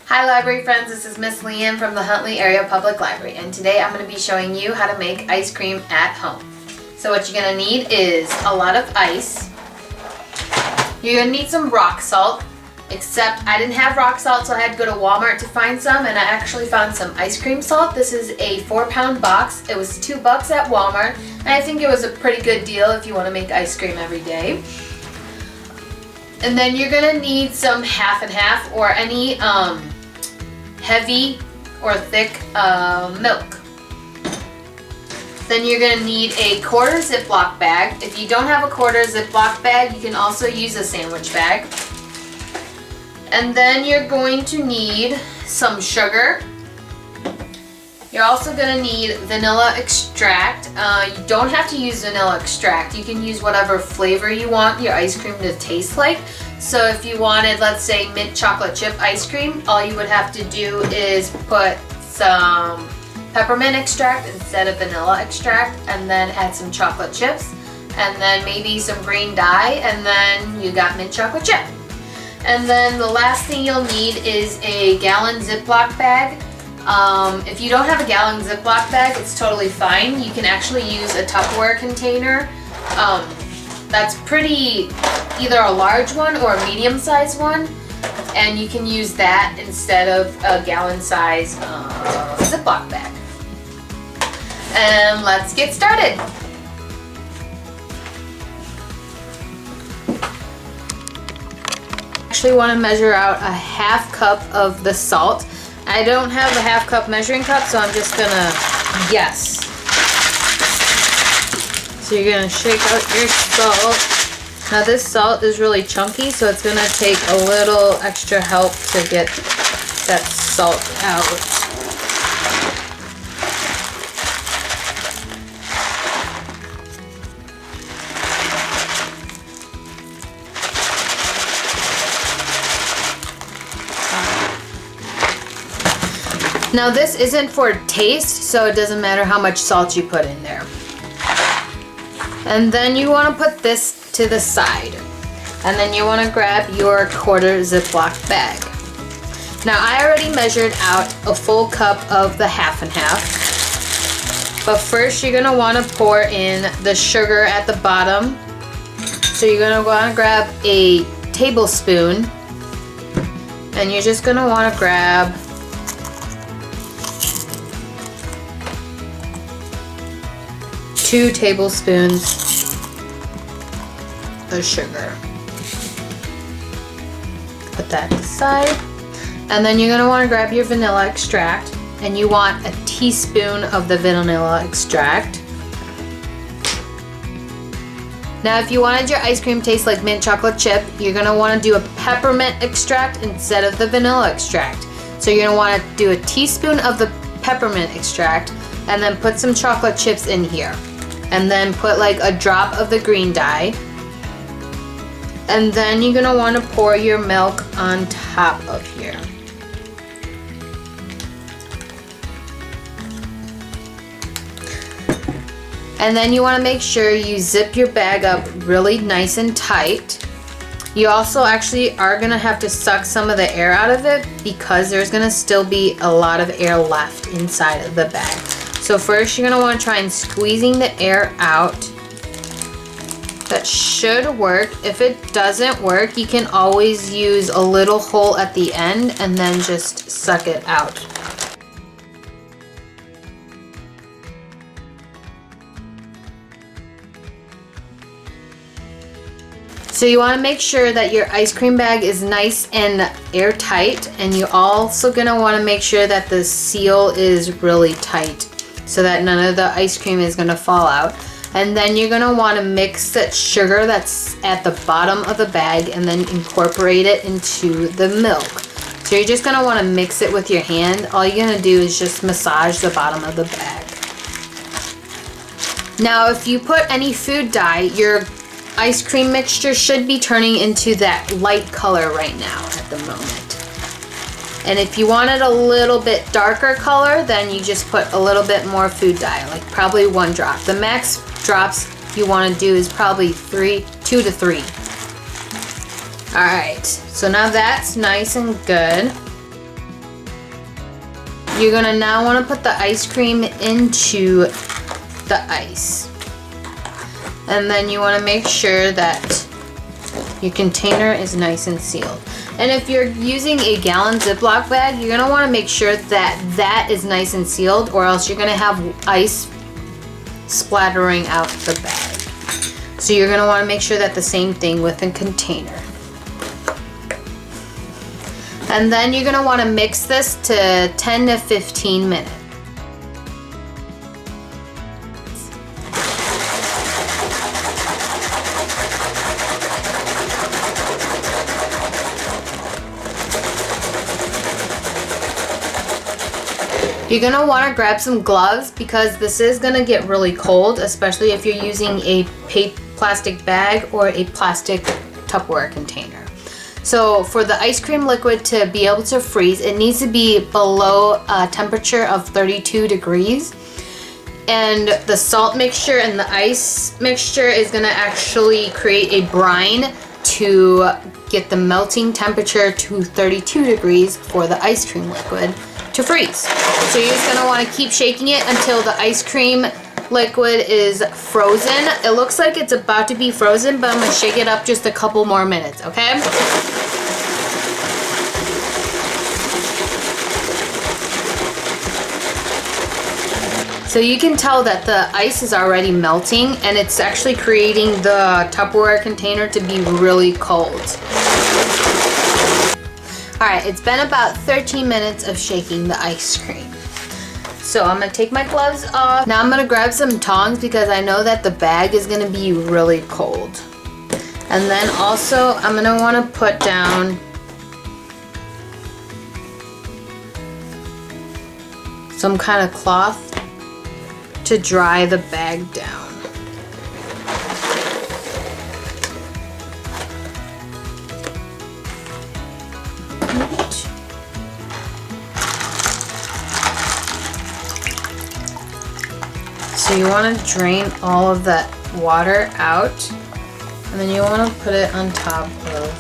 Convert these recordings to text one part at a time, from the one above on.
Hi library friends, this is Miss Lian from the Huntley Area Public Library, and today I'm going to be showing you how to make ice cream at home. So what you're going to need is a lot of ice. You're going to need some rock salt, except I didn't have rock salt, so I had to go to Walmart to find some, and I actually found some ice cream salt. This is a 4-pound box. It was $2 at Walmart, and I think it was a pretty good deal if you want to make ice cream every day. And then you're going to need some half and half or any heavy or thick milk. Then you're going to need a quarter Ziploc bag. If you don't have a quarter Ziploc bag, you can also use a sandwich bag. And then you're going to need some sugar. You're also going to need vanilla extract. You don't have to use vanilla extract. You can use whatever flavor you want your ice cream to taste like. So if you wanted, let's say, mint chocolate chip ice cream, all you would have to do is put some peppermint extract instead of vanilla extract, and then add some chocolate chips, and then maybe some green dye, and then you got mint chocolate chip. And then the last thing you'll need is a gallon Ziploc bag. If you don't have a gallon Ziploc bag, it's totally fine. You can actually use a Tupperware container. That's pretty, either a large one or a medium-sized one, and you can use that instead of a gallon-size Ziploc bag. And let's get started. Actually want to measure out a half cup of the salt. I don't have a half cup measuring cup, so I'm just gonna guess. So you're gonna shake out your salt. Now this salt is really chunky, so it's gonna take a little extra help to get that salt out. Now this isn't for taste, so it doesn't matter how much salt you put in there. And then you want to put this to the side. And then you want to grab your quarter Ziploc bag. Now I already measured out a full cup of the half and half. But first you're going to want to pour in the sugar at the bottom. So you're going to want to grab a tablespoon. And you're just going to want to grab two tablespoons of sugar. Put that aside. And then you're going to want to grab your vanilla extract, and you want a teaspoon of the vanilla extract. Now if you wanted your ice cream to taste like mint chocolate chip, you're going to want to do a peppermint extract instead of the vanilla extract. So you're going to want to do a teaspoon of the peppermint extract and then put some chocolate chips in here. And then put like a drop of the green dye. And then you're gonna want to pour your milk on top of here. And then you want to make sure you zip your bag up really nice and tight. You also actually are gonna have to suck some of the air out of it because there's gonna still be a lot of air left inside of the bag. So first you're going to want to try and squeezing the air out. That should work. If it doesn't work, you can always use a little hole at the end and then just suck it out. So you want to make sure that your ice cream bag is nice and airtight, and you're also going to want to make sure that the seal is really tight, so that none of the ice cream is going to fall out. And then you're going to want to mix that sugar that's at the bottom of the bag and then incorporate it into the milk. So you're just going to want to mix it with your hand. All you're going to do is just massage the bottom of the bag. Now if you put any food dye, your ice cream mixture should be turning into that light color right now at the moment. And if you wanted a little bit darker color, then you just put a little bit more food dye, like probably 1 drop. The max drops you want to do is probably 2 to 3. Alright, so now that's nice and good. You're gonna now wanna put the ice cream into the ice. And then you wanna make sure that your container is nice and sealed. And if you're using a gallon Ziploc bag, you're gonna wanna make sure that that is nice and sealed, or else you're gonna have ice splattering out the bag. So you're gonna wanna make sure that the same thing with a container. And then you're gonna wanna mix this to 10 to 15 minutes. You're gonna wanna grab some gloves because this is gonna get really cold, especially if you're using a plastic bag or a plastic Tupperware container. So for the ice cream liquid to be able to freeze, it needs to be below a temperature of 32 degrees. And the salt mixture and the ice mixture is gonna actually create a brine to get the melting temperature to 32 degrees for the ice cream liquid to freeze. So you're just gonna wanna keep shaking it until the ice cream liquid is frozen. It looks like it's about to be frozen, but I'm gonna shake it up just a couple more minutes, okay? So you can tell that the ice is already melting and it's actually creating the Tupperware container to be really cold. Alright, it's been about 13 minutes of shaking the ice cream. So I'm gonna take my gloves off. Now I'm gonna grab some tongs because I know that the bag is gonna be really cold. And then also I'm gonna wanna put down some kind of cloth to dry the bag down. So you want to drain all of that water out, and then you want to put it on top of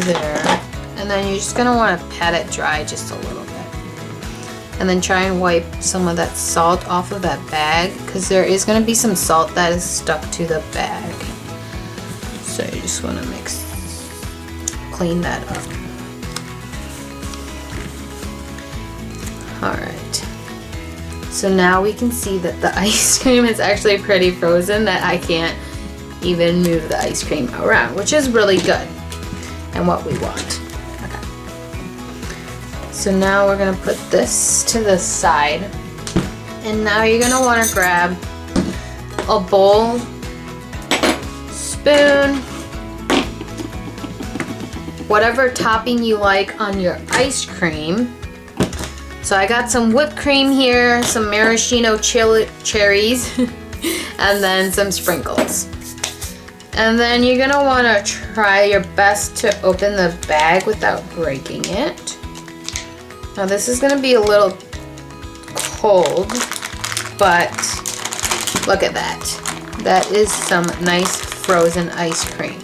there, and then you're just going to want to pat it dry just a little bit. And then try and wipe some of that salt off of that bag, because there is going to be some salt that is stuck to the bag. So you just want to clean that up. Alright. So now we can see that the ice cream is actually pretty frozen, that I can't even move the ice cream around, which is really good and what we want. Okay. So now we're gonna put this to the side, and now you're gonna wanna grab a bowl, spoon, whatever topping you like on your ice cream. So I got some whipped cream here, some maraschino cherries, and then some sprinkles. And then you're gonna wanna try your best to open the bag without breaking it. Now this is gonna be a little cold, but look at that. That is some nice frozen ice cream.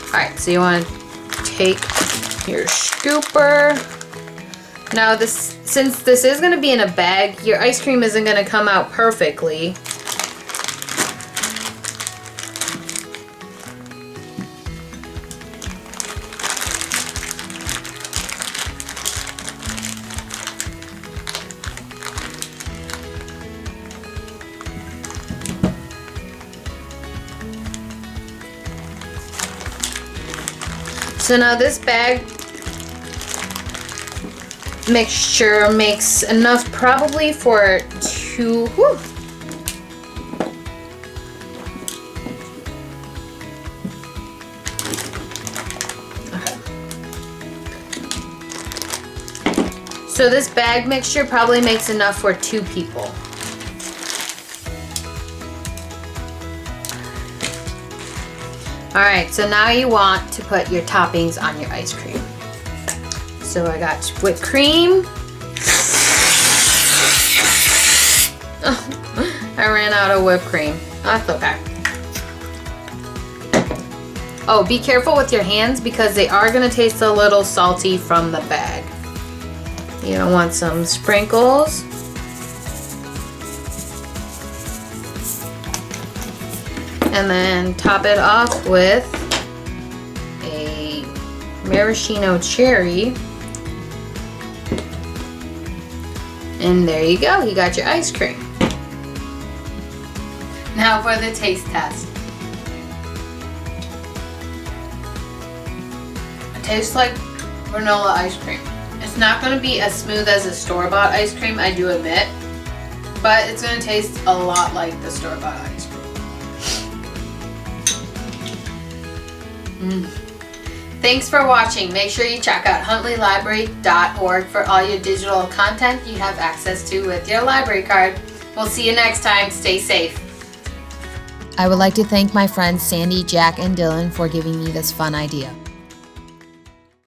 All right, so you wanna take your scooper. Now since this is going to be in a bag, your ice cream isn't going to come out perfectly. So now this bag mixture makes enough probably for two. Whew. Okay. So this bag mixture probably makes enough for 2 people. Alright, so now you want to put your toppings on your ice cream. So I got whipped cream. Oh, I ran out of whipped cream. That's okay. Oh, be careful with your hands because they are going to taste a little salty from the bag. You're gonna want some sprinkles. And then top it off with a maraschino cherry. And there you go, you got your ice cream. Now for the taste test. It tastes like vanilla ice cream. It's not going to be as smooth as a store-bought ice cream, I do admit, but it's going to taste a lot like the store-bought ice cream. Thanks for watching. Make sure you check out huntleylibrary.org for all your digital content you have access to with your library card. We'll see you next time. Stay safe. I would like to thank my friends Sandy, Jack, and Dylan for giving me this fun idea.